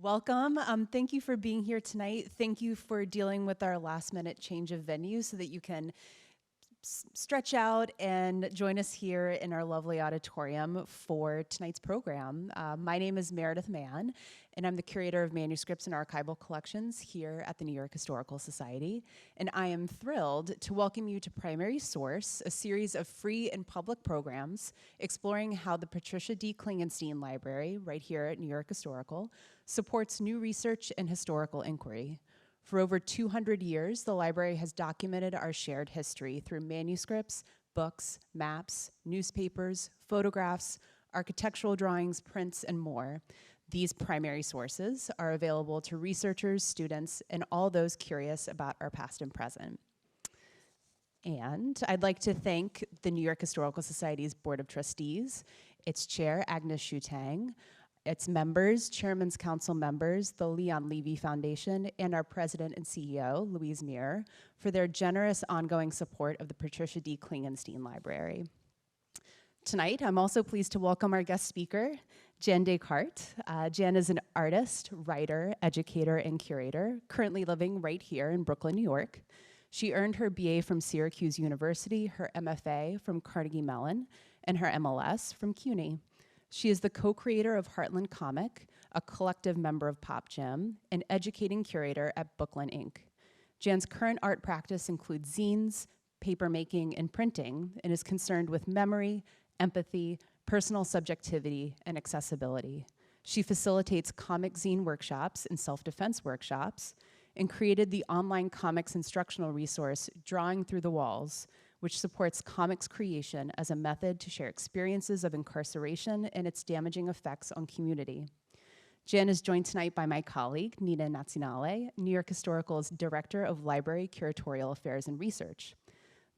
Welcome. Thank you for being here tonight. Thank you for dealing with our last minute change of venue so that you can stretch out and join us here in our lovely auditorium for tonight's program. My name is Meredith Mann, and I'm the curator of manuscripts and archival collections here at the New York Historical Society. And I am thrilled to welcome you to Primary Source, a series of free and public programs exploring how the Patricia D. Klingenstein Library, right here at New York Historical, supports new research and historical inquiry. For over 200 years, the library has documented our shared history through manuscripts, books, maps, newspapers, photographs, architectural drawings, prints, and more. These primary sources are available to researchers, students, and all those curious about our past and present. And I'd like to thank the New York Historical Society's Board of Trustees, its chair, Agnes Schutang, its members, Chairman's Council members, the Leon Levy Foundation, and our president and CEO, Louise Muir, for their generous ongoing support of the Patricia D. Klingenstein Library. Tonight, I'm also pleased to welcome our guest speaker, Jan Descartes. Jan is an artist, writer, educator, and curator, currently living right here in Brooklyn, New York. She earned her BA from Syracuse University, her MFA from Carnegie Mellon, and her MLS from CUNY. She is the co-creator of Heartland Comic, a collective member of Pop Jam, and educating curator at Bookland Inc. Jan's current art practice includes zines, papermaking, and printing, and is concerned with memory, empathy, personal subjectivity, and accessibility. She facilitates comic zine workshops and self-defense workshops, and created the online comics instructional resource, Drawing Through the Walls, which supports comics creation as a method to share experiences of incarceration and its damaging effects on community. Jan is joined tonight by my colleague, Nina Nazionale, New York Historical's Director of Library, Curatorial Affairs, and Research.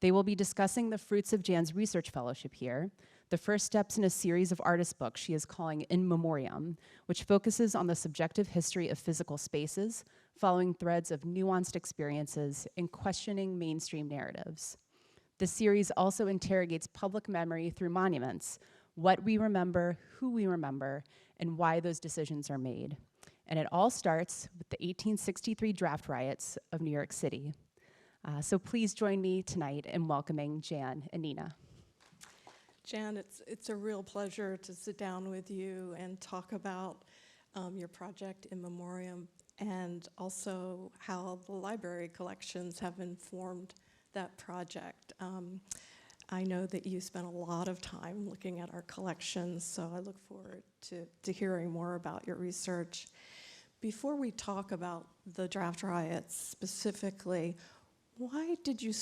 They will be discussing the fruits of Jan's research fellowship here, the first steps in a series of artist books she is calling In Memoriam, which focuses on the subjective history of physical spaces, following threads of nuanced experiences and questioning mainstream narratives. The series also interrogates public memory through monuments, what we remember, who we remember, and why those decisions are made. And it all starts with the 1863 Draft Riots of New York City. So please join me tonight in welcoming Jan and Nina. Jan, it's a real pleasure to sit down with you and talk about your project In Memoriam, and also how the library collections have informed that project. I know that you spent a lot of time looking at our collections, so I look forward to hearing more about your research. Before we talk about the draft riots specifically, why did you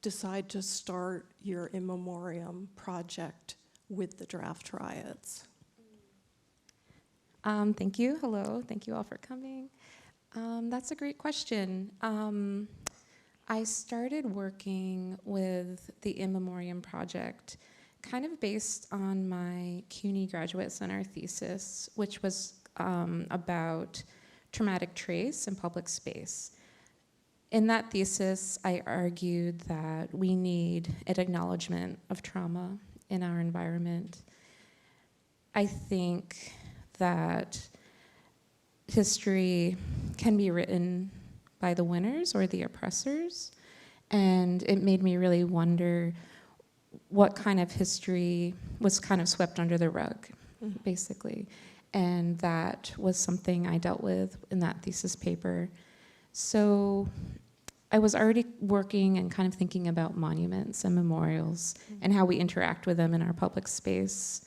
decide to start your In Memoriam project with the draft riots? Thank you. Hello. Thank you all for coming. That's a great question. I started working with the In Memoriam project kind of based on my CUNY Graduate Center thesis, which was about traumatic trace in public space. In that thesis, I argued that we need an acknowledgement of trauma in our environment. I think that history can be written by the winners or the oppressors, and it made me really wonder what kind of history was kind of swept under the rug, basically. And that was something I dealt with in that thesis paper. So I was already working and kind of thinking about monuments and memorials and how we interact with them in our public space.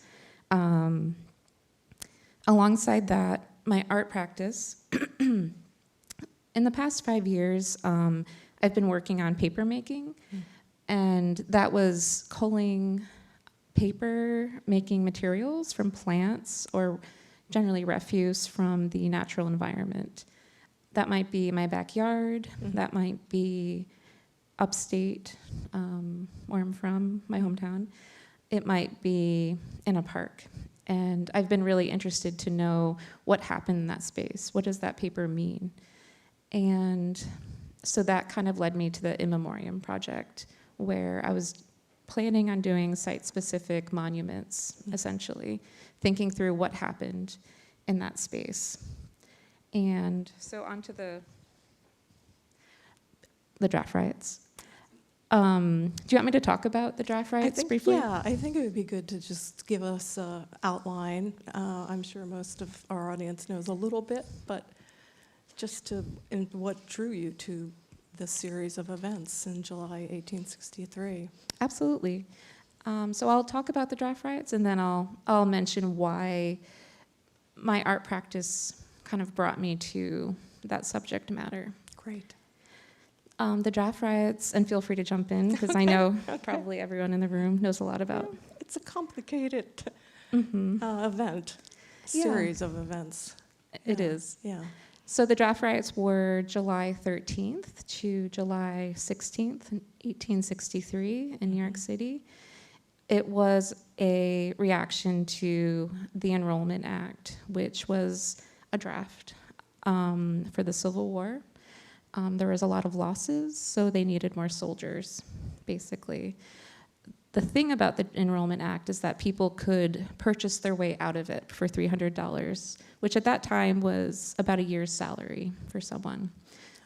Alongside that, my art practice, in the past 5 years, I've been working on paper making, and that was culling paper making materials from plants or generally refuse from the natural environment. That might be my backyard, that might be upstate, where I'm from, my hometown. It might be in a park. And I've been really interested to know what happened in that space. What does that paper mean? And so that kind of led me to the In Memoriam project, where I was planning on doing site-specific monuments, essentially, thinking through what happened in that space. And so on to the draft riots. Do you want me to talk about the draft riots briefly? Yeah, I think it would be good to just give us an outline. I'm sure most of our audience knows a little bit, but just and what drew you to this series of events in July 1863. Absolutely. So I'll talk about the draft riots, and then I'll mention why my art practice kind of brought me to that subject matter. Great. The draft riots, and feel free to jump in, because I know probably everyone in the room knows a lot about. It's a complicated Mm-hmm. event, Yeah. series of events. It Yeah. is. Yeah. So the draft riots were July 13th to July 16th, 1863 in New York City. It was a reaction to the Enrollment Act, which was a draft for the Civil War. There was a lot of losses, so they needed more soldiers, basically. The thing about the Enrollment Act is that people could purchase their way out of it for $300, which at that time was about a year's salary for someone.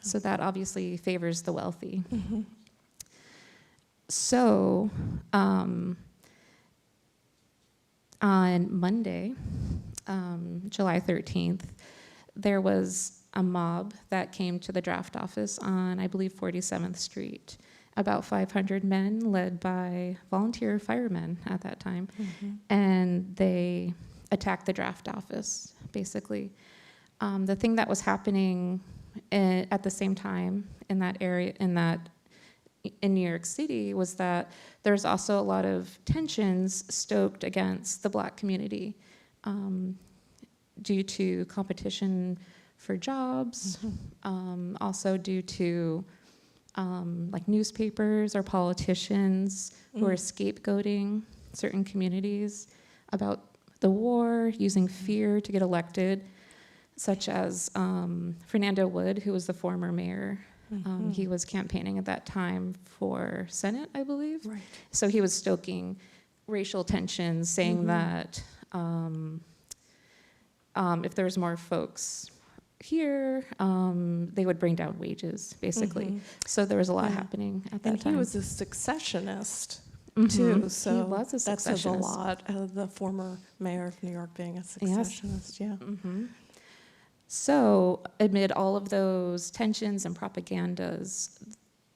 So that obviously favors the wealthy. Mm-hmm. So on Monday, July 13th, there was a mob that came to the draft office on, I believe, 47th Street. About 500 men led by volunteer firemen at that time. Mm-hmm. And they attacked the draft office, basically. The thing that was happening at the same time in that area, in New York City, was that there's also a lot of tensions stoked against the Black community due to competition for jobs, also due to like newspapers or politicians who are scapegoating certain communities about the war, using fear to get elected, such as Fernando Wood, who was the former mayor. He was campaigning at that time for Senate, I believe. Right. So he was stoking racial tensions, saying that if there was more folks here, they would bring down wages, basically. So there was a lot happening at that And time. he was a successionist, Mhm. too, so He was a that says a successionist. lot, the former mayor of New York being a successionist, yeah. So amid all of those tensions and propagandas,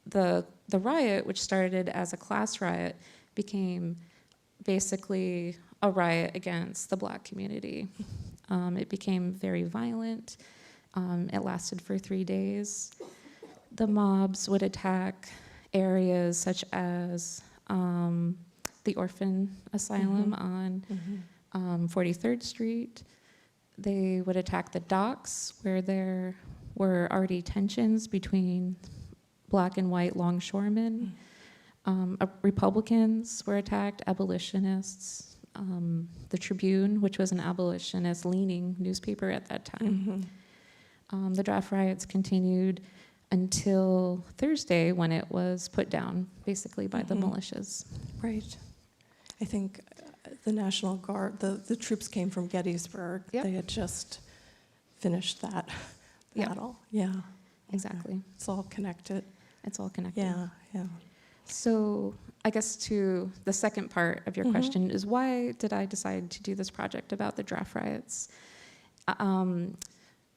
the riot, which started as a class riot, became basically a riot against the Black community. It became very violent. It lasted for 3 days. The mobs would attack areas such as the orphan asylum on 43rd Street. They would attack the docks, where there were already tensions between Black and white longshoremen. Republicans were attacked, abolitionists. The Tribune, which was an abolitionist-leaning newspaper at that time. The draft riots continued until Thursday, when it was put down, basically, by the militias. Right. I think the National Guard, the troops came from Gettysburg. Yep. They had just finished that Yep. battle. Yeah. Exactly. It's all connected. It's all connected. Yeah, yeah. So I guess to the second part of your question is, why did I decide to do this project about the draft riots?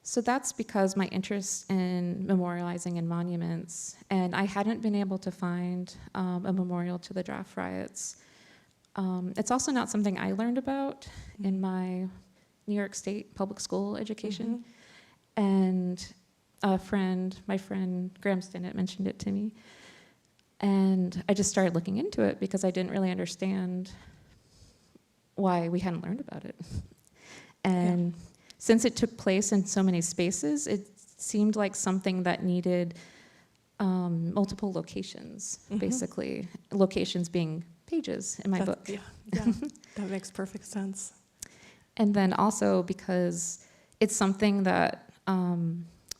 So that's because my interest in memorializing and monuments, and I hadn't been able to find a memorial to the draft riots. It's also not something I learned about in my New York State public school education. And my friend Graham Stinnett mentioned it to me. And I just started looking into it because I didn't really understand why we hadn't learned about it. And since it took place in so many spaces, it seemed like something that needed multiple locations, basically. Locations being pages in my book. Yeah, that makes perfect sense. And then also because it's something that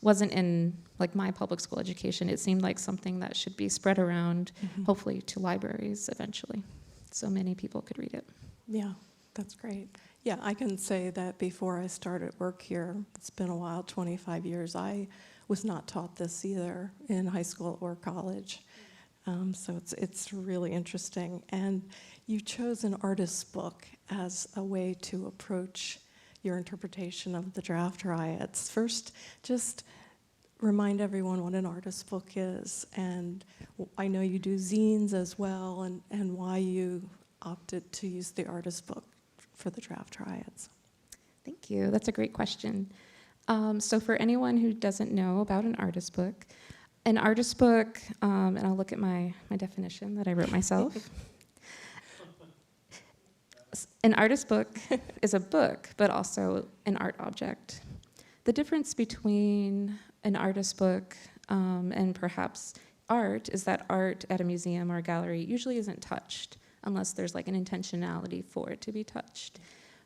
wasn't in like my public school education. It seemed like something that should be spread around, hopefully to libraries eventually, so many people could read it. Yeah, that's great. Yeah, I can say that before I started work here, it's been a while, 25 years, I was not taught this either in high school or college. So it's really interesting. And you chose an artist's book as a way to approach your interpretation of the draft riots. First, just remind everyone what an artist's book is. And I know you do zines as well, and why you opted to use the artist's book for the draft riots. Thank you. That's a great question. So for anyone who doesn't know about an artist book, and I'll look at my definition that I wrote myself. An artist book is a book, but also an art object. The difference between an artist book and perhaps art is that art at a museum or a gallery usually isn't touched unless there's like an intentionality for it to be touched.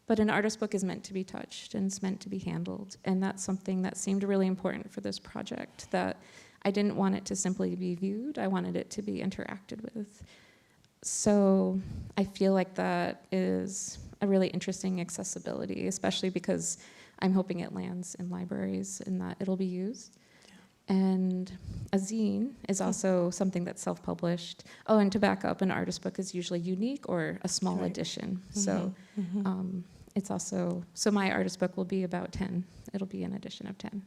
But an artist book is meant to be touched and it's meant to be handled. And that's something that seemed really important for this project, that I didn't want it to simply be viewed, I wanted it to be interacted with. So I feel like that is a really interesting accessibility, especially because I'm hoping it lands in libraries and that it'll be used. Yeah. And a zine is also something that's self-published. Oh, and to back up, an artist book is usually unique or a small edition. So it's also, so my artist book will be about 10. It'll be an edition of 10.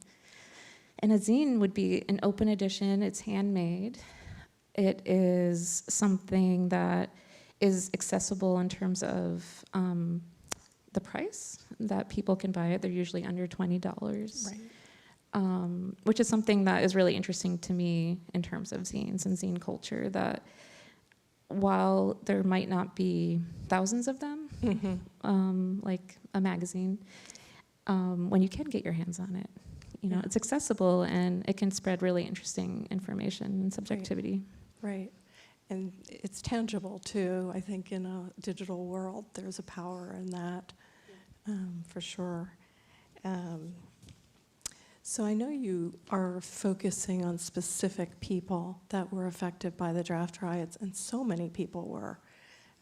And a zine would be an open edition, it's handmade. It is something that is accessible in terms of the price that people can buy it. They're usually under $20, right. Which is something that is really interesting to me in terms of zines and zine culture, that while there might not be thousands of them, like a magazine, when you can get your hands on it, you know, it's accessible and it can spread really interesting information and subjectivity. Right. And it's tangible too. I think in a digital world, there's a power in that, for sure. So I know you are focusing on specific people that were affected by the draft riots, and so many people were.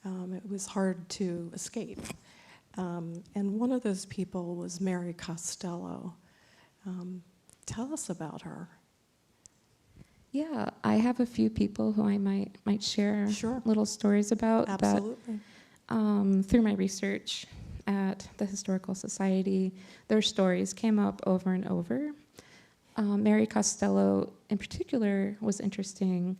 It was hard to escape. And one of those people was Mary Costello. Tell us about her. Yeah, I have a few people who I might share little stories about. Absolutely. That through my research at the Historical Society, their stories came up over and over. Mary Costello in particular was interesting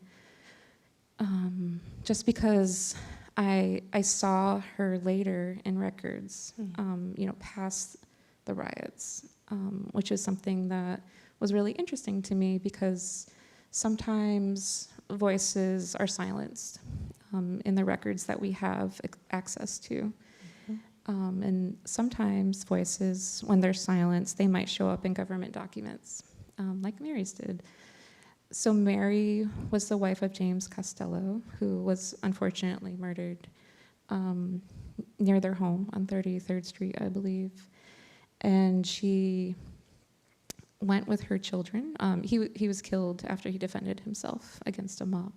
just because I saw her later in records, you know, past the riots, which is something that was really interesting to me because sometimes voices are silenced in the records that we have access to. And sometimes voices, when they're silenced, they might show up in government documents, like Mary's did. So Mary was the wife of James Costello, who was unfortunately murdered near their home on 33rd Street, I believe. And she went with her children. He was killed after he defended himself against a mob.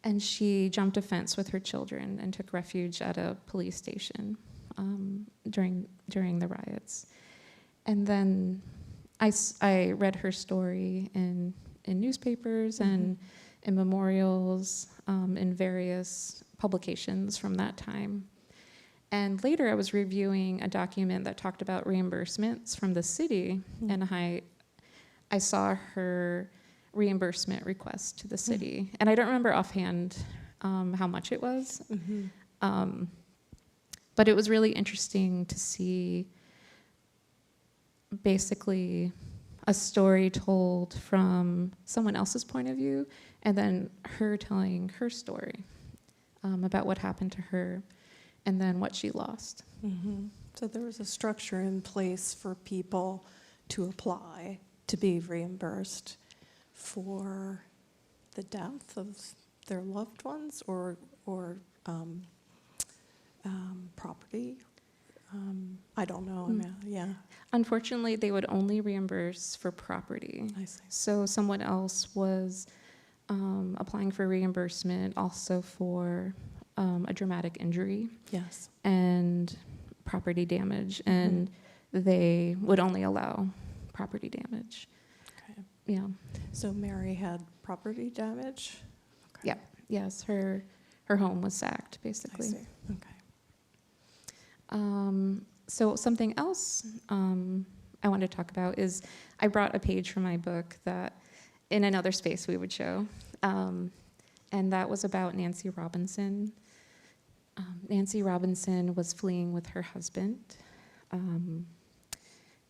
And she jumped a fence with her children and took refuge at a police station during the riots. And then I read her story in newspapers and in memorials, in various publications from that time. And later I was reviewing a document that talked about reimbursements from the city, and I saw her reimbursement request to the city. And I don't remember offhand how much it was, but it was really interesting to see basically a story told from someone else's point of view, and then her telling her story about what happened to her and then what she lost. So there was a structure in place for people to apply to be reimbursed for the death of their loved ones or property. I don't know. Yeah. Unfortunately, they would only reimburse for property. I see. So someone else was applying for reimbursement also for a dramatic injury. Yes. And property damage, and they would only allow property damage. Okay. Yeah. So Mary had property damage? Okay. Yeah. Yes, her home was sacked, I basically. see. Okay. So something else I want to talk about is I brought a page from my book that in another space we would show, and that was about Nancy Robinson. Nancy Robinson was fleeing with her husband,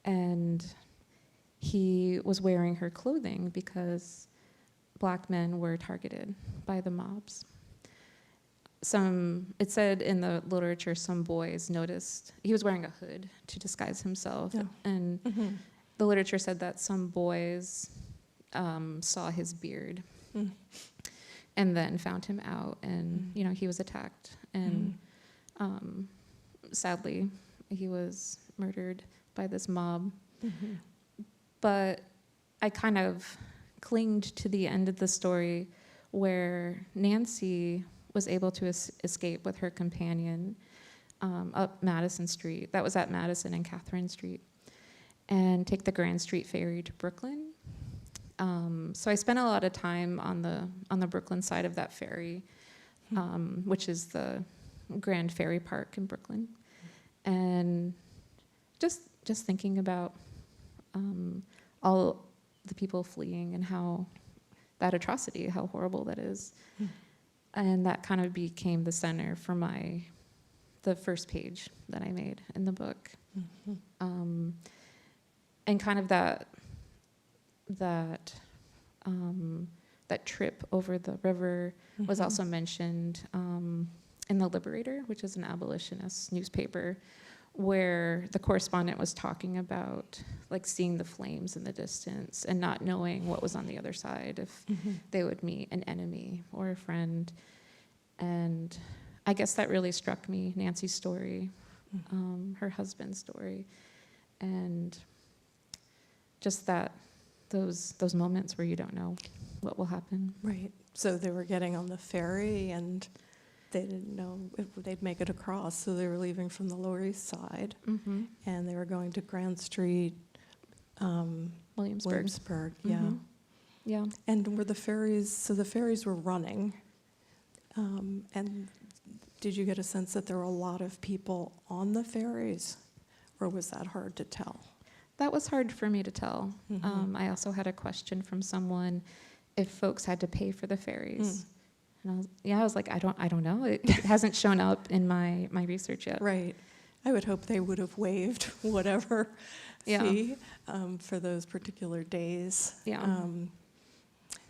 and he was wearing her clothing because black men were targeted by the mobs. It said in the literature, some boys noticed he was wearing a hood to disguise himself, Yeah. and the literature said that some boys saw his beard and then found him out, and he was attacked, and sadly he was murdered by this mob. But I kind of clinged to the end of the story where Nancy was able to escape with her companion up Madison Street. That was at Madison and Catherine Street, and take the Grand Street Ferry to Brooklyn. So I spent a lot of time on the Brooklyn side of that ferry, which is the Grand Ferry Park in Brooklyn, and just thinking about all the people fleeing and how that atrocity, how horrible that is. And that kind of became the center for the first page that I made in the book. And kind of that trip over the river was also mentioned in the Liberator, which is an abolitionist newspaper, where the correspondent was talking about like seeing the flames in the distance and not knowing what was on the other side, if they would meet an enemy or a friend. And I guess that really struck me, Nancy's story, her husband's story, and just those moments where you don't know what will happen. Right. So they were getting on the ferry and they didn't know if they'd make it across, so they were leaving from the Lower East Side, and they were going to Grand Street, Williamsburg, yeah. Yeah. And were the ferries were running, and did you get a sense that there were a lot of people on the ferries, or was that hard to tell? That was hard for me to tell. I also had a question from someone if folks had to pay for the ferries. And I was like, I don't know. It hasn't shown up in my research yet. Right. I would hope they would have waived whatever fee for those particular days. Yeah. And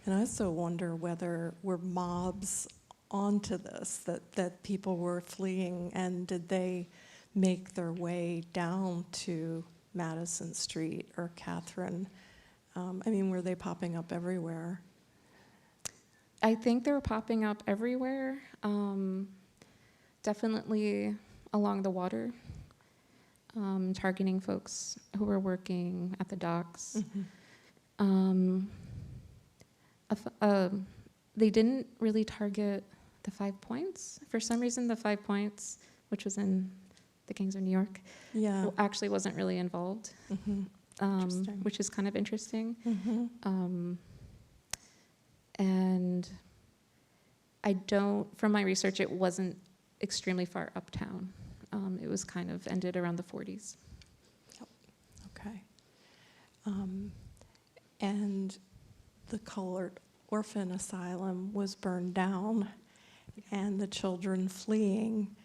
I also wonder whether were mobs onto this, that people were fleeing, and did they make their way down to Madison Street or Catherine? I mean, were they popping up everywhere? I think they were popping up everywhere. Definitely along the water, targeting folks who were working at the docks. They didn't really target the 5 Points. For some reason, the 5 Points, which was in the Gangs of New York, actually wasn't really involved, which is kind of interesting. And from my research, it wasn't extremely far uptown. It was kind of ended around the 40s. Yep. Okay. And the Colored Orphan Asylum was burned down, and the children fleeing.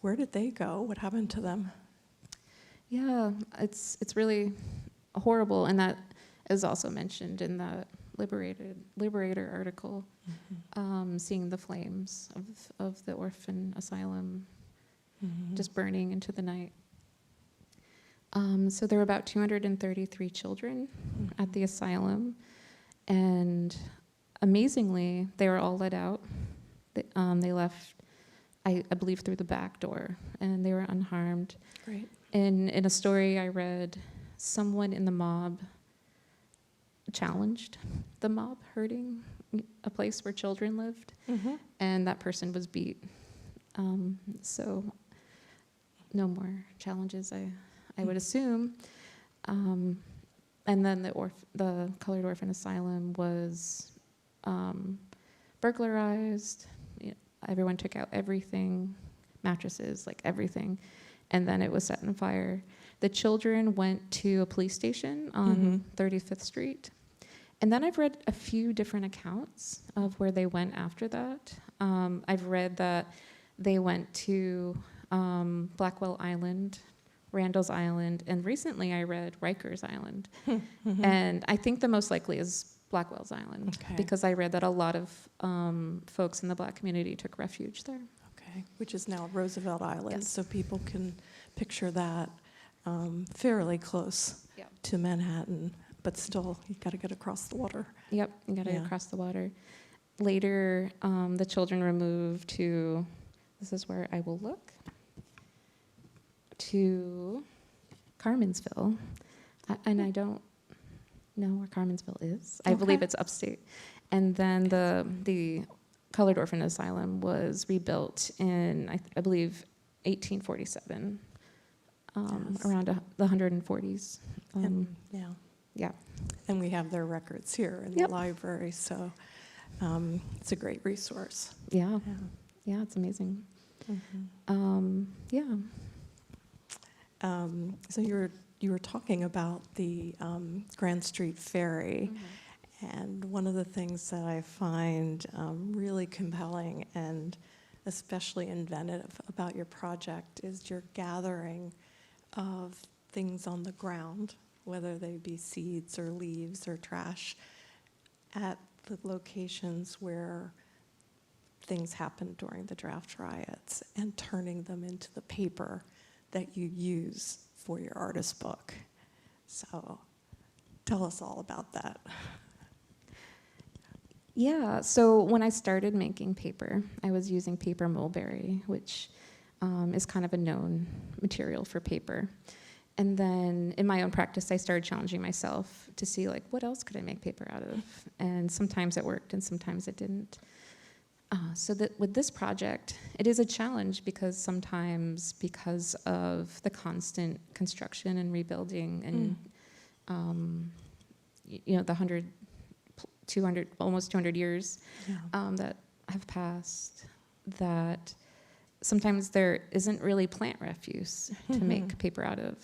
Where did they go? What happened to them? Yeah, it's really horrible, and that is also mentioned in the Liberator article, seeing the flames of the orphan asylum just burning into the night. So there were about 233 children at the asylum, and amazingly, they were all let out. They left, I believe, through the back door, and they were unharmed. Great. In a story I read, someone in the mob challenged the mob hurting a place where children lived, and that person was beat. So no more challenges, I would assume. And then the Colored Orphan Asylum was burglarized. Everyone took out everything, mattresses, like everything, and then it was set on fire. The children went to a police station on 35th Street. And then I've read a few different accounts of where they went after that. I've read that they went to Blackwell Island, Randall's Island, and recently I read Rikers Island. And I think the most likely is Blackwell's Island, because I read that a lot of folks in the Black community took refuge there. Okay, which is now Roosevelt Island, Yes. so people can picture that fairly close to Manhattan, but still, you got to get across the water. Yep, you gotta get across the water. Later, the children were moved to, this is where I will look, to Carminsville. And I don't know where Carminsville is. I believe it's upstate. And then the Colored Orphan Asylum was rebuilt in, I believe, 1847, around the 140s. Yeah. And we have their records here in the library, so it's a great resource. Yeah, it's amazing. So you were talking about the Grand Street Ferry, and one of the things that I find really compelling and especially inventive about your project is your gathering of things on the ground, whether they be seeds or leaves or trash, at the locations where things happened during the draft riots and turning them into the paper that you use for your artist book. So tell us all about that. Yeah, so when I started making paper, I was using paper mulberry, which is kind of a known material for paper. And then in my own practice, I started challenging myself to see, like, what else could I make paper out of? And sometimes it worked and sometimes it didn't. So that with this project, it is a challenge because sometimes, because of the constant construction and rebuilding and the 200, almost 200 years that have passed, that sometimes there isn't really plant refuse to make paper out of.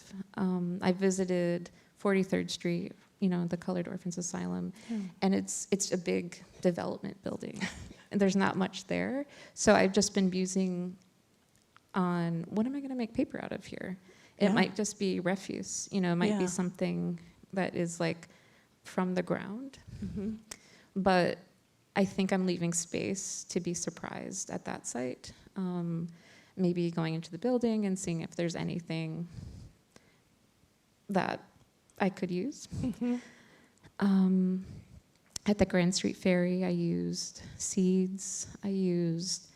I visited 43rd Street, the Colored Orphans Asylum, and it's a big development building. And there's not much there. So I've just been musing on, what am I going to make paper out of here? It might just be refuse, it might be something that is like from the ground. But I think I'm leaving space to be surprised at that site. Maybe going into the building and seeing if there's anything that I could use. At the Grand Street Ferry, I used seeds. I used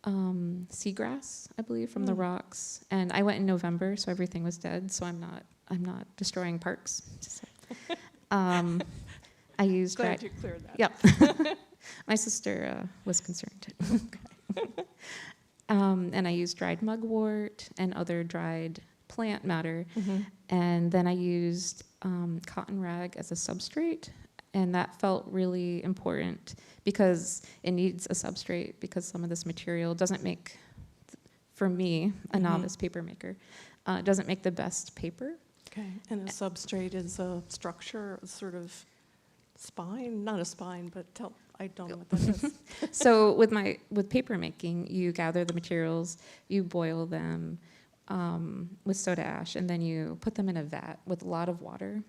seagrass, I believe, from the rocks. And I went in November, so everything was dead. So I'm not destroying parks. I used. Glad you cleared that. Yep. My sister was concerned. And I used dried mugwort and other dried plant matter. And then I used cotton rag as a substrate. And that felt really important because it needs a substrate, because some of this material doesn't make, for me, a novice paper maker, doesn't make the best paper. Okay, and a substrate is a structure, a sort of spine, not a spine, but I don't know what that is. So with paper making, you gather the materials, you boil them with soda ash, and then you put them in a vat with a lot of water.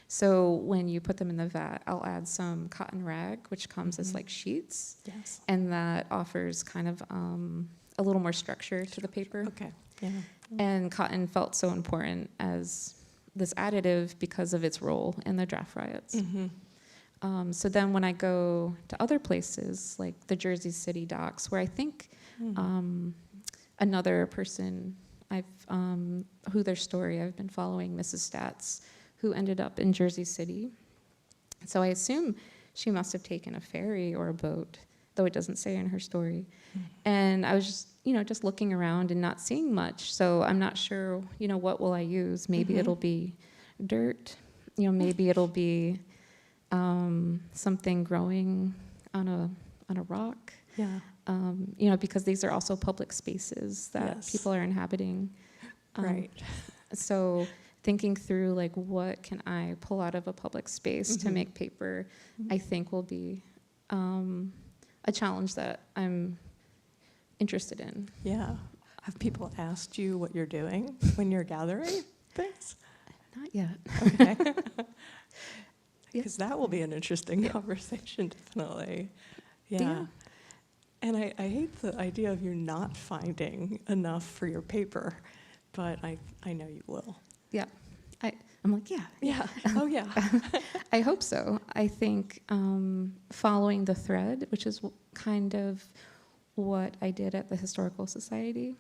So when you put them in the vat, I'll add some cotton rag, which comes as like sheets. Yes. And that offers kind of a little more structure to the paper. Okay, yeah. And cotton felt so important as this additive because of its role in the draft riots. So then when I go to other places, like the Jersey City docks, where I think another person who their story I've been following, Mrs. Stats, who ended up in Jersey City. So I assume she must have taken a ferry or a boat, though it doesn't say in her story. And I was just, just looking around and not seeing much. So I'm not sure, what will I use? Maybe it'll be dirt. Maybe it'll be something growing on a rock. Yeah. Because these are also public spaces that Yes. people are inhabiting. Right. So thinking through like what can I pull out of a public space to make paper, I think will be a challenge that I'm interested in. Yeah. Have people asked you what you're doing when you're gathering things? Not yet. Okay. Because that will be an interesting conversation, definitely. Yeah. And I hate the idea of you not finding enough for your paper, but I know you will. Yeah. I'm like, yeah. Yeah. Oh, yeah. I hope so. I think following the thread, which is kind of what I did at the Historical Society,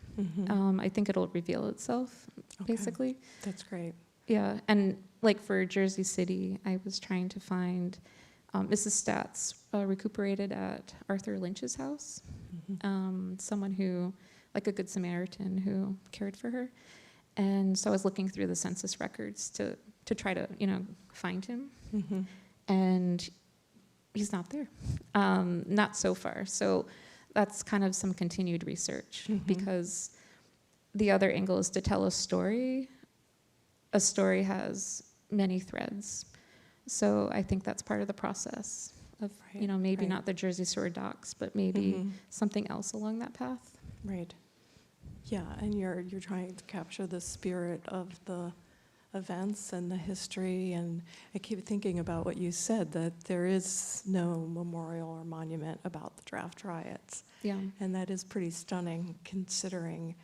I think it'll reveal itself, basically. That's great. Yeah, and like for Jersey City, I was trying to find Mrs. Stats recuperated at Arthur Lynch's house, someone who, like a good Samaritan who cared for her. And so I was looking through the census records to try to, find him. And he's not there, not so far. So that's kind of some continued research because the other angle is to tell a story. A story has many threads. So I think that's part of the process of, maybe not the Jersey Shore docks, but maybe something else along that path. Right. Yeah, and you're trying to capture the spirit of the events and the history, and I keep thinking about what you said, that there is no memorial or monument about the draft riots. Yeah. And that is pretty stunning considering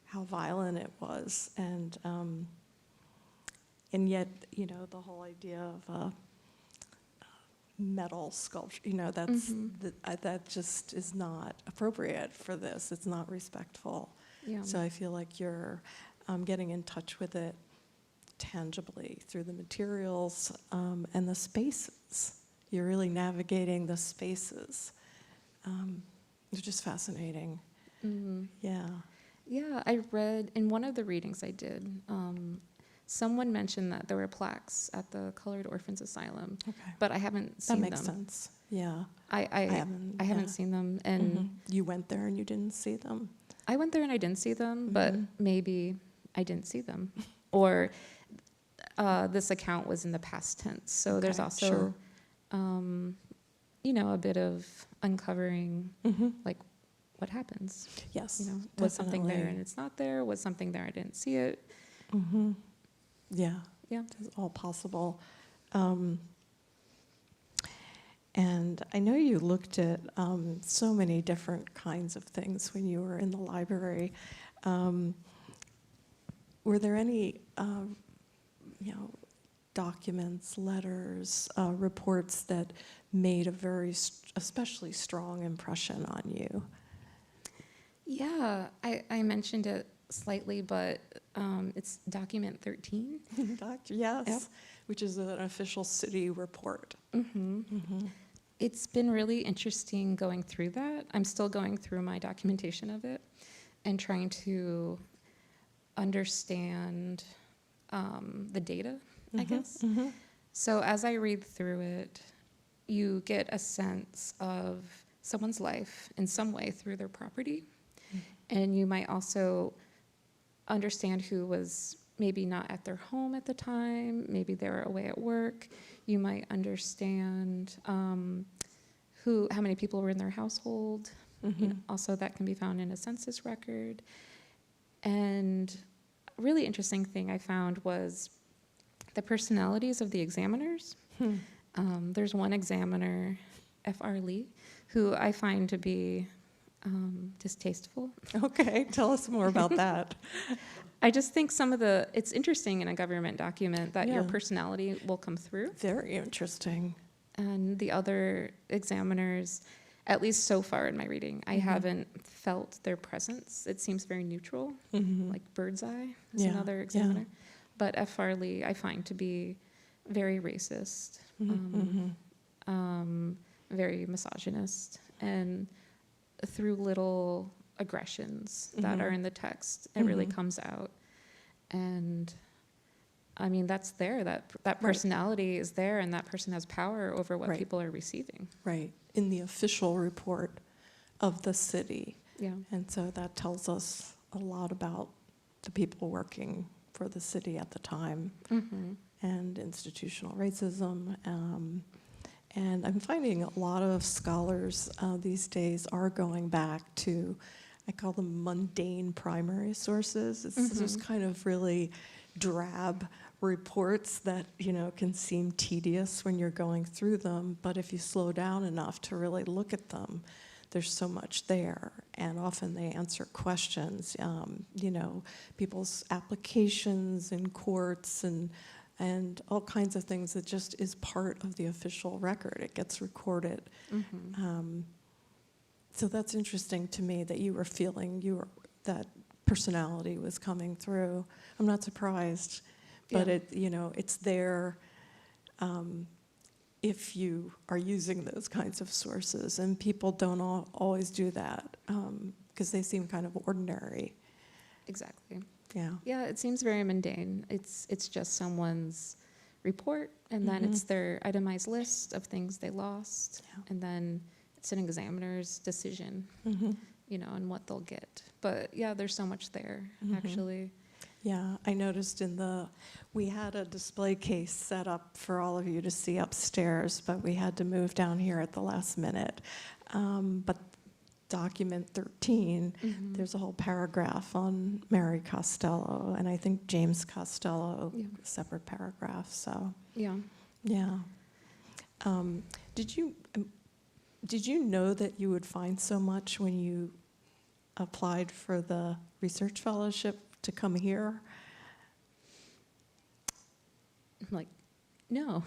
how violent it was. And yet, the whole idea of metal sculpture, that just is not appropriate for this. It's not respectful. Yeah. So I feel like you're getting in touch with it tangibly through the materials and the spaces. You're really navigating the spaces. It's just fascinating. Yeah. Yeah, I read in one of the readings I did, someone mentioned that there were plaques at the Colored Orphans Asylum, but I haven't seen them. That makes sense. Yeah. I haven't seen them, and you went there and you didn't see them. I went there and I didn't see them, but maybe I didn't see them, or this account was in the past tense. So there's also, a bit of uncovering, like what happens. Yes. Was something there and it's not there? Was something there I didn't see it? Yeah. Yeah. It's all possible. And I know you looked at so many different kinds of things when you were in the library. Were there any, documents, letters, reports that made a very especially strong impression on you? Yeah, I mentioned it slightly, but it's document 13. Yes, Yep. Which is an official city report. It's been really interesting going through that. I'm still going through my documentation of it and trying to understand the data, I guess. So as I read through it, you get a sense of someone's life in some way through their property. And you might also understand who was maybe not at their home at the time, maybe they were away at work. You might understand how many people were in their household. Also, that can be found in a census record. And a really interesting thing I found was the personalities of the examiners. There's one examiner, F.R. Lee, who I find to be distasteful. Okay, tell us more about that. I just think it's interesting in a government document that your personality will come through. Very interesting. And the other examiners, at least so far in my reading, I haven't felt their presence. It seems very neutral, like Birdseye is another examiner. But F.R. Lee I find to be very racist, very misogynist, and through little aggressions that are in the text. It really comes out. And I mean, that's there, that personality is there, and that person has power over what people are receiving. Right, in the official report of the city. Yeah. And so that tells us a lot about the people working for the city at the time, and institutional racism. And I'm finding a lot of scholars these days are going back to, I call them mundane primary sources. It's just kind of really drab reports that, you know, can seem tedious when you're going through them, but if you slow down enough to really look at them, there's so much there, and often they answer questions, you know, people's applications in courts and all kinds of things that just is part of the official record. It gets recorded. So that's interesting to me that you were feeling that personality was coming through. I'm not surprised, but it, you know, it's there if you are using those kinds of sources, and people don't always do that because they seem kind of ordinary. Exactly. Yeah. Yeah, it seems very mundane. It's just someone's report, and then it's their itemized list of things they lost, and then it's an examiner's decision, you know, and what they'll get. But yeah, there's so much there, actually. Yeah, I noticed we had a display case set up for all of you to see upstairs, but we had to move down here at the last minute. But document 13, there's a whole paragraph on Mary Costello, and I think James Costello, a separate paragraph, so. Yeah. Did you know that you would find so much when you applied for the research fellowship to come here? I'm like, no.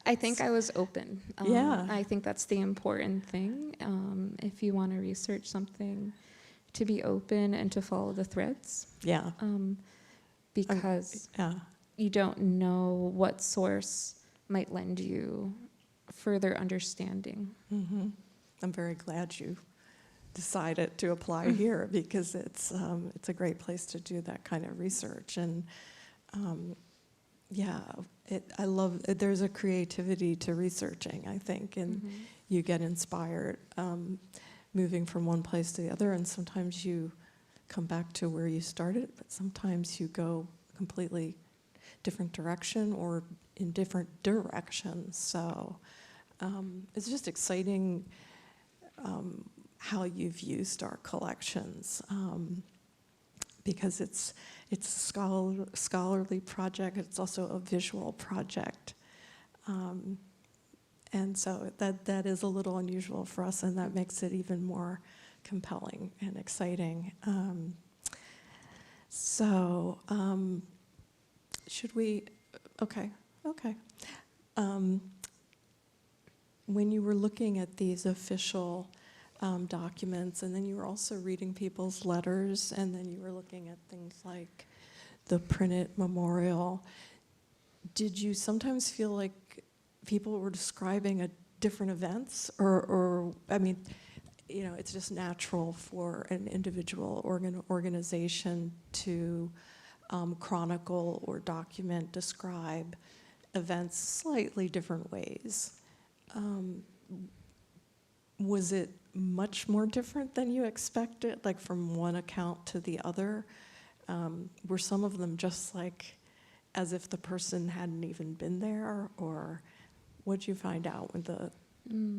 I think I was open. I think that's the important thing. If you want to research something, to be open and to follow the threads. Yeah. Because you don't know what source might lend you further understanding. I'm very glad you decided to apply here, because it's a great place to do that kind of research. And I love, there's a creativity to researching, I think, and you get inspired moving from one place to the other, and sometimes you come back to where you started, but sometimes you go completely different direction or in different directions. So it's just exciting how you've used our collections, because it's a scholarly project. It's also a visual project, and so that is a little unusual for us, and that makes it even more compelling and exciting. Should we? Okay. When you were looking at these official documents, and then you were also reading people's letters, and then you were looking at things like the printed memorial, did you sometimes feel like people were describing different events? Or I mean, you know, it's just natural for an individual organization to chronicle or document, describe events slightly different ways. Was it much more different than you expected, like from one account to the other? Were some of them just like as if the person hadn't even been there, or what'd you find out with the,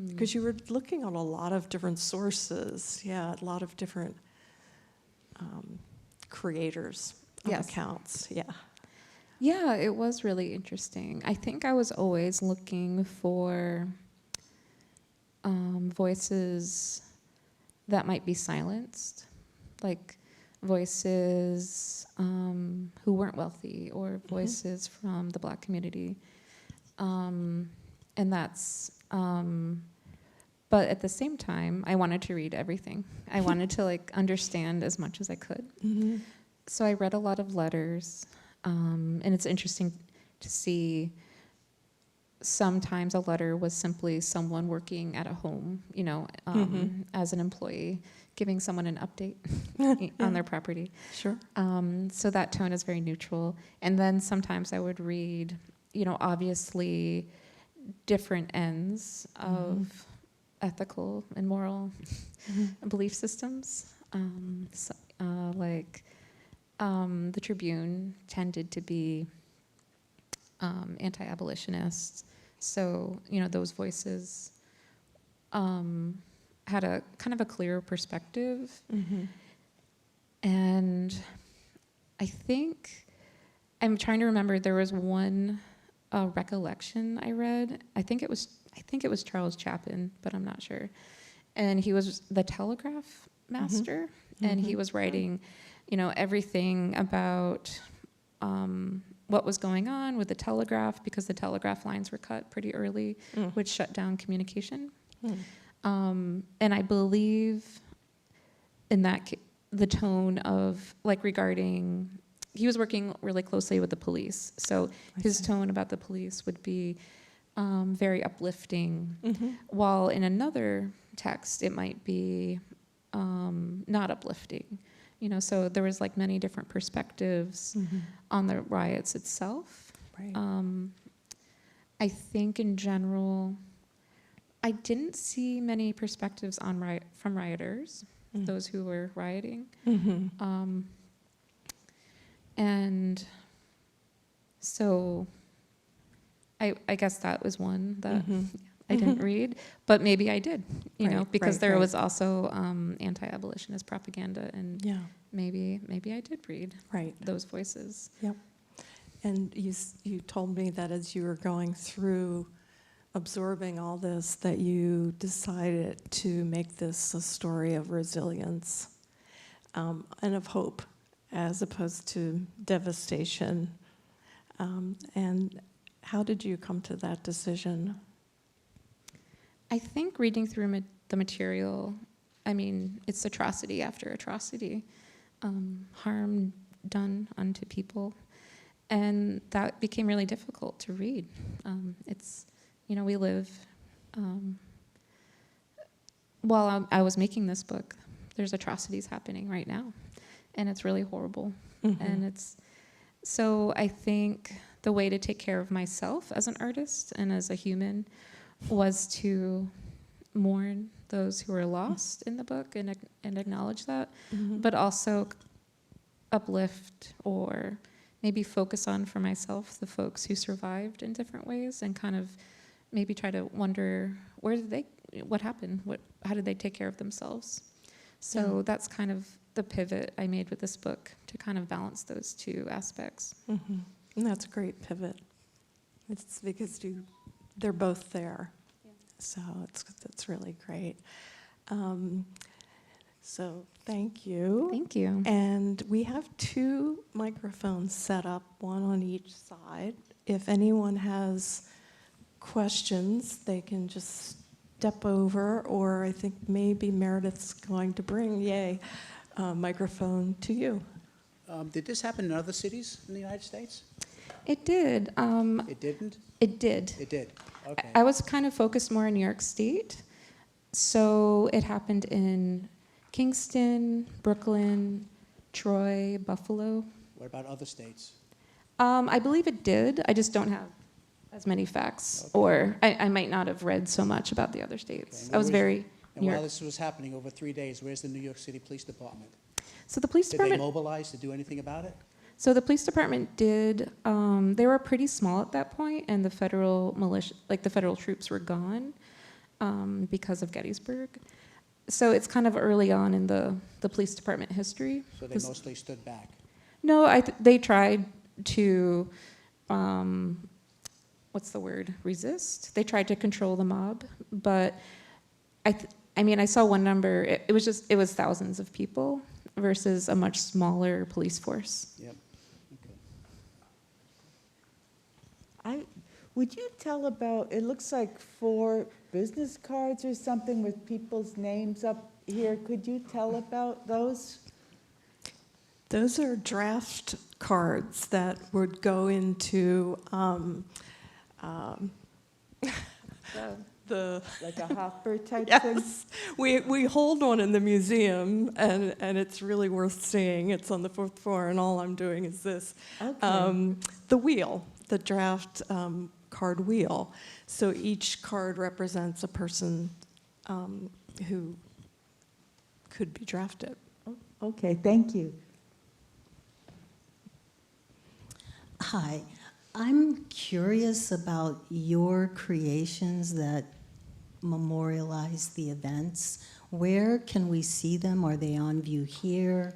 because you were looking on a lot of different sources, a lot of different creators of accounts, Yeah, it was really interesting. I think I was always looking for voices that might be silenced, like voices who weren't wealthy, or voices from the Black community. And that's, but at the same time, I wanted to read everything. I wanted to like understand as much as I could. So I read a lot of letters, and it's interesting to see sometimes a letter was simply someone working at a home, you know, as an employee, giving someone an update on their property. Sure. So that tone is very neutral. And then sometimes I would read, obviously different ends of ethical and moral belief systems. The Tribune tended to be anti-abolitionists. So, those voices had a kind of a clearer perspective. And I think, I'm trying to remember, there was one recollection I read. I think it was Charles Chaplin, but I'm not sure. And he was the telegraph master, and he was writing, everything about what was going on with the telegraph, because the telegraph lines were cut pretty early, which shut down communication. And I believe in that the tone of regarding, he was working really closely with the police, so his tone about the police would be very uplifting, while in another text it might be not uplifting. So there was many different perspectives on the riots itself. Right. I think in general, I didn't see many perspectives on from rioters, those who were rioting. And so I guess that was one that I didn't read, but maybe I did, because there was also anti-abolitionist propaganda, and maybe I did read those voices. Yep. And you told me that as you were going through absorbing all this, that you decided to make this a story of resilience and of hope, as opposed to devastation. And how did you come to that decision? I think reading through the material, it's atrocity after atrocity, harm done unto people, and that became really difficult to read. We live, while I was making this book, there's atrocities happening right now, and it's really horrible. And so I think the way to take care of myself as an artist and as a human was to mourn those who were lost in the book and acknowledge that, but also uplift or maybe focus on for myself the folks who survived in different ways, and kind of maybe try to wonder what happened, how did they take care of themselves. So that's kind of the pivot I made with this book, to kind of balance those two aspects. And that's a great pivot. It's because they're both there. So that's really great. So thank you. Thank you. And we have 2 microphones set up, one on each side. If anyone has questions, they can just step over, or I think maybe Meredith's going to bring, a microphone to you. Did this happen in other cities in the United States? It did. It didn't? It did. It did. Okay. I was kind of focused more in New York State. So it happened in Kingston, Brooklyn, Troy, Buffalo. What about other states? I believe it did. I just don't have as many facts, or I might not have read so much about the other states. Okay. I was very And New while York. this was happening over 3 days, where's the New York City Police Department? So the police Did they department. mobilize to do anything about it? So the police department did. They were pretty small at that point, and the federal militia, the federal troops, were gone because of Gettysburg. So it's kind of early on in the police department history. So they mostly stood back. No, they tried to, resist. They tried to control the mob, but I saw one number. It was thousands of people versus a much smaller police force. Yep. Would you tell about, it looks like 4 business cards or something with people's names up here. Could you tell about those? Those are draft cards that would go into Like a hopper type thing? Yes, we hold one in the museum, and it's really worth seeing. It's on the 4th floor, and all I'm doing is this. Okay. The wheel, the draft card wheel. So each card represents a person who could be drafted. Okay, thank you. Hi, I'm curious about your creations that memorialize the events. Where can we see them? Are they on view here?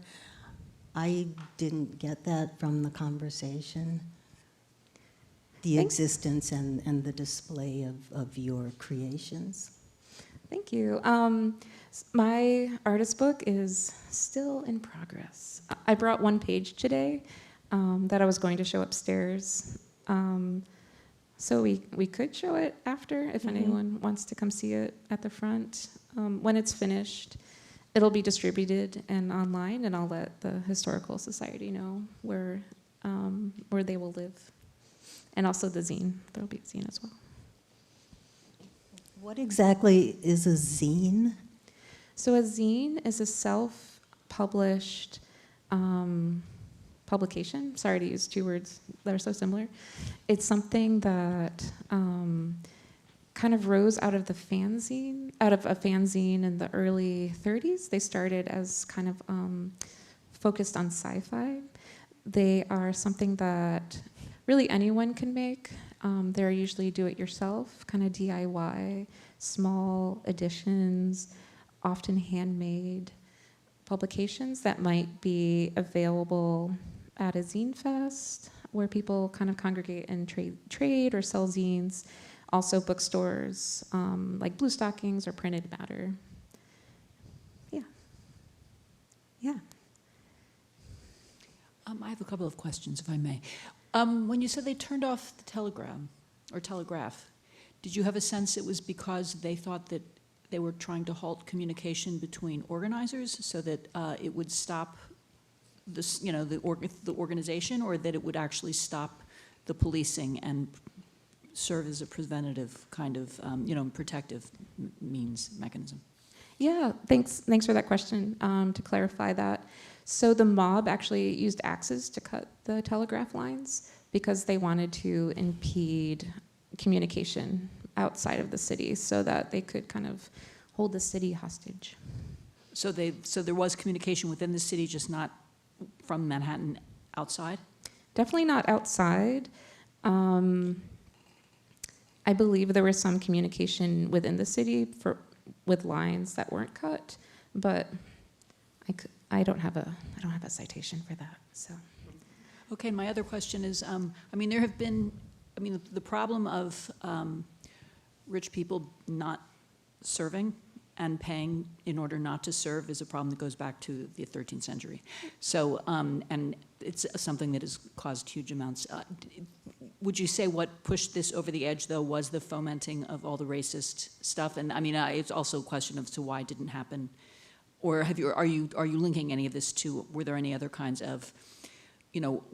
I didn't get that from the conversation. The existence and the display of your creations. Thank you. My artist book is still in progress. I brought one page today that I was going to show upstairs. So we could show it after if anyone wants to come see it at the front. When it's finished, it'll be distributed and online, and I'll let the Historical Society know where they will live. And also the zine. There'll be a zine as well. What exactly is a zine? So a zine is a self-published publication. Sorry to use two words that are so similar. It's something that kind of rose out of a fanzine in the early 30s. They started as kind of focused on sci-fi. They are something that really anyone can make. They're usually do-it-yourself, kind of DIY, small editions, often handmade publications that might be available at a zine fest where people kind of congregate and trade or sell zines. Also bookstores like Blue Stockings or Printed Matter. Yeah. Yeah. I have a couple of questions, if I may. When you said they turned off the telegraph, did you have a sense it was because they thought that they were trying to halt communication between organizers so that it would stop this, the organization, or that it would actually stop the policing and serve as a preventative kind of, protective mechanism? Yeah, thanks for that question. To clarify that, so the mob actually used axes to cut the telegraph lines because they wanted to impede communication outside of the city so that they could kind of hold the city hostage. So there was communication within the city, just not from Manhattan outside? Definitely not outside. I believe there was some communication within the city with lines that weren't cut, but I don't have a citation for that. So. Okay, and my other question is, there have been, the problem of rich people not serving and paying in order not to serve is a problem that goes back to the 13th century. So, and it's something that has caused huge amounts. Would you say what pushed this over the edge, though, was the fomenting of all the racist stuff? And it's also a question of to why it didn't happen, or are you linking any of this to? Were there any other kinds of,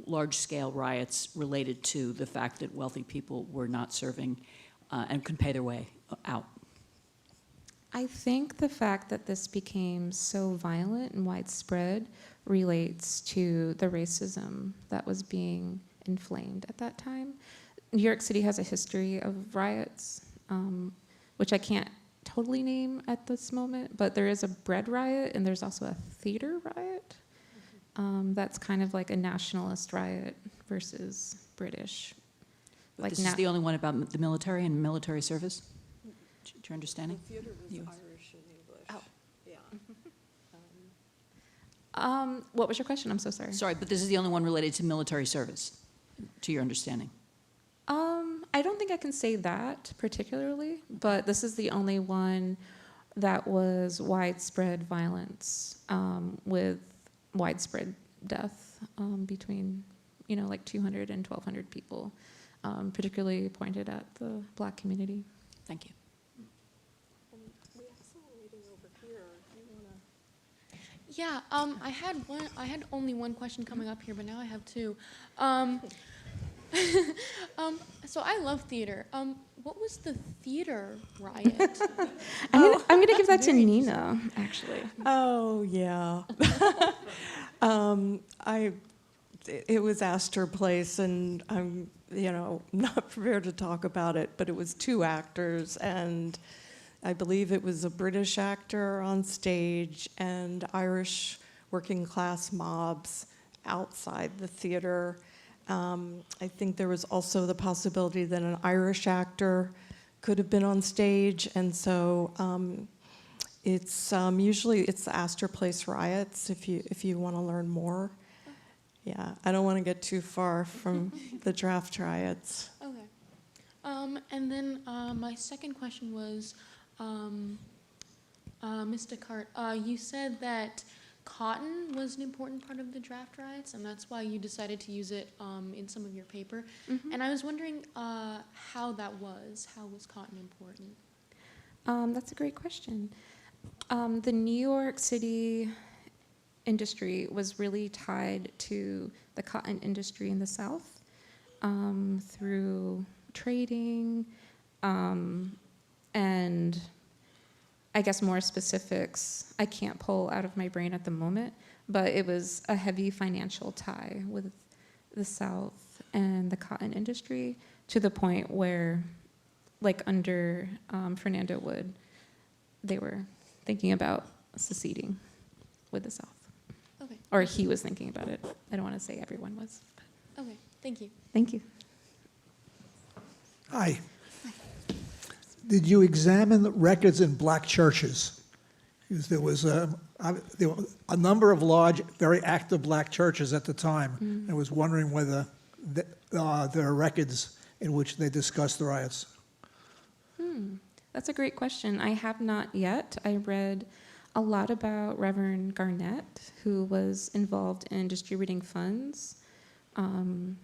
large-scale riots related to the fact that wealthy people were not serving and could pay their way out? I think the fact that this became so violent and widespread relates to the racism that was being inflamed at that time. New York City has a history of riots, which I can't totally name at this moment, but there is a bread riot and there's also a theater riot. That's kind of like a nationalist riot versus British. But this is the only one about the military and military service? To your understanding? The theater was Yes. Irish and English. Oh. Yeah. What was your question? I'm so sorry. Sorry, but this is the only one related to military service, to your understanding? I don't think I can say that particularly, but this is the only one that was widespread violence with widespread death between, like 200 and 1,200 people, particularly pointed at the Black community. Thank you. We have someone waiting over here. Do you want to? Yeah, I had only one question coming up here, but now I have two. So I love theater. what was the theater riot? I'm gonna give that to Nina, actually. Oh, yeah. It was Astor Place, and I'm, not prepared to talk about it, but it was 2 actors, and I believe it was a British actor on stage and Irish working class mobs outside the theater. I think there was also the possibility that an Irish actor could have been on stage, and so it's usually it's the Astor Place riots. If you want to learn more, yeah, I don't want to get too far from the draft riots. Okay. And then my second question was, Ms. Descartes, you said that cotton was an important part of the draft riots, and that's why you decided to use it in some of your paper. Mm-hmm. And I was wondering how that was. How was cotton important? That's a great question. The New York City industry was really tied to the cotton industry in the South through trading and I guess more specifics I can't pull out of my brain at the moment, but it was a heavy financial tie with the South and the cotton industry to the point where, like under Fernando Wood, they were thinking about seceding with the South. Okay. Or he was thinking about it. I don't want to say everyone was. Okay. Thank you. Thank you. Hi. Did you examine the records in black churches? Because there were a number of large, very active black churches at the time. I was wondering whether there are records in which they discussed the riots. That's a great question. I have not yet. I read a lot about Reverend Garnett, who was involved in distributing funds.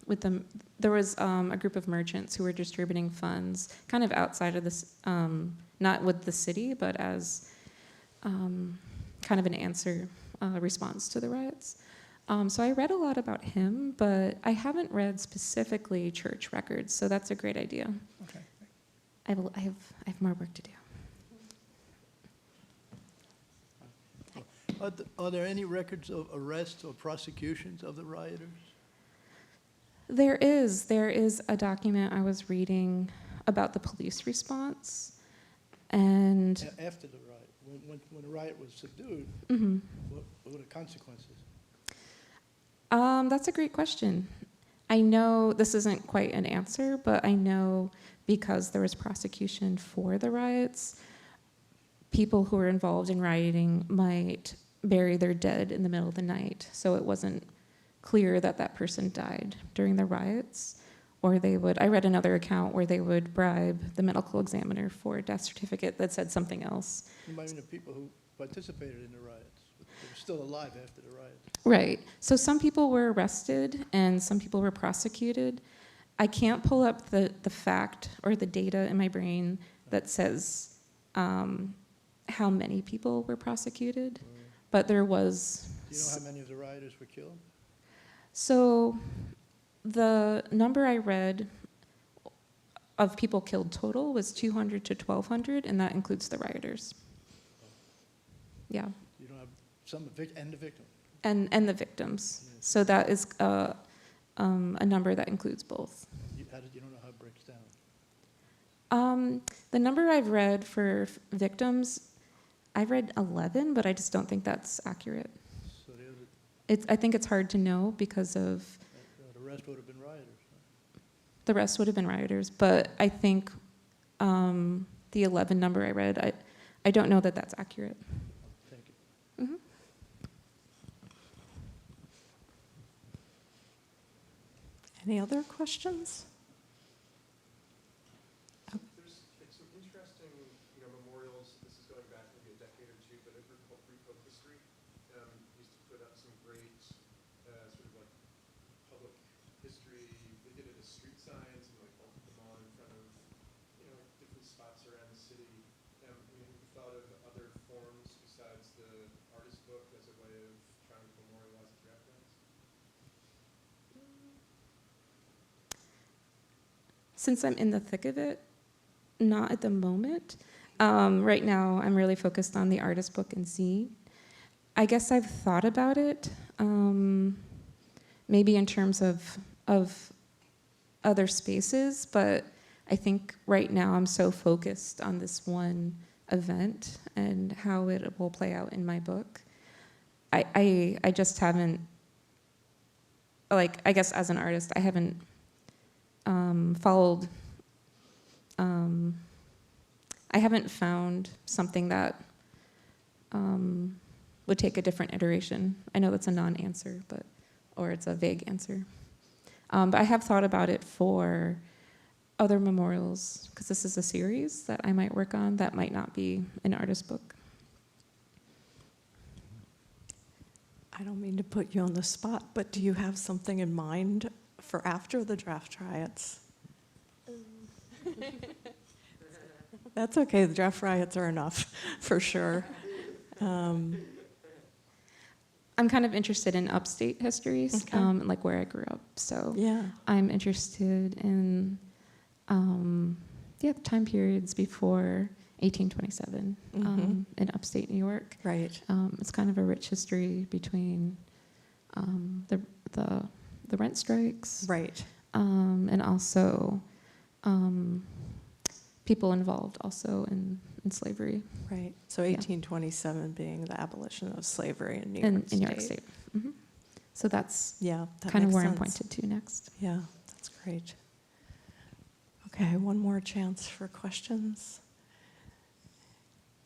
With them, there was a group of merchants who were distributing funds, kind of outside of this, not with the city, but as kind of an answer response to the riots. So I read a lot about him, but I haven't read specifically church records. So that's a great idea. Okay. I have more work to do. Are there any records of arrests or prosecutions of the rioters? There is a document I was reading about the police response, and After the riot, when the riot was subdued, what were the consequences? That's a great question. I know this isn't quite an answer, but I know because there was prosecution for the riots, people who were involved in rioting might bury their dead in the middle of the night, so it wasn't clear that that person died during the riots, or they would, I read another account where they would bribe the medical examiner for a death certificate that said something else. You might mean the people who participated in the riots, but they were still alive after the riots. Right. So some people were arrested and some people were prosecuted. I can't pull up the fact or the data in my brain that says how many people were prosecuted, but there was. Do you know how many of the rioters were killed? So the number I read of people killed total was 200 to 1,200, and that includes the rioters. Yeah. You don't have some and the victim. And the victims. So that is a number that includes both. You don't know how it breaks down? The number I've read for victims, I've read 11, but I just don't think that's accurate. So the other, I think it's hard to know because of the rest would have been rioters. the rest would have been rioters. But I think the 11 number I read, I don't know that that's accurate. Thank you. Mm-hmm. Any other questions? There's some interesting, memorials. This is going back maybe a decade or two, but a group called Free Folk History used to put up some great sort of like public history. They did it as street signs and like bolted them on in front of, like different spots around the city. Have you thought of other forms besides the artist book as a way of trying to memorialize the draft rights? Since I'm in the thick of it, not at the moment. Right now, I'm really focused on the artist book and zine. I guess I've thought about it, maybe in terms of other spaces, but I think right now I'm so focused on this one event and how it will play out in my book. I just haven't, like, I guess as an artist, I haven't followed, I haven't found something that would take a different iteration. I know that's a non-answer, or it's a vague answer. But I have thought about it for other memorials, because this is a series that I might work on that might not be an artist book. I don't mean to put you on the spot, but do you have something in mind for after the draft riots? That's okay, the draft riots are enough, for sure. I'm kind of interested in upstate histories, Okay. like where I grew up. So Yeah. I'm interested in the time periods before 1827 in upstate New York. Right. It's kind of a rich history between the rent strikes, Right. and also people involved also in slavery Right. So 1827 being the abolition of slavery in New in York State. New York State. So that's Yeah, that kind of makes where I'm sense. pointed to next. Yeah, that's great. Okay, one more chance for questions.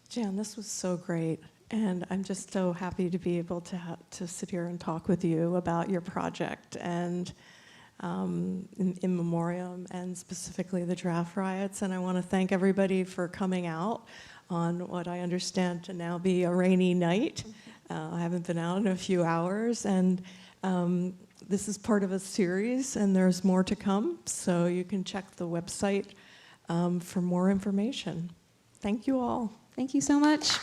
Jan, this was so great, and I'm just so happy to be able to sit here and talk with you about your project and in memoriam, and specifically the draft riots. And I want to thank everybody for coming out on what I understand to now be a rainy night. I haven't been out in a few hours, and this is part of a series, and there's more to come, so you can check the website for more information. Thank you all. Thank you so much.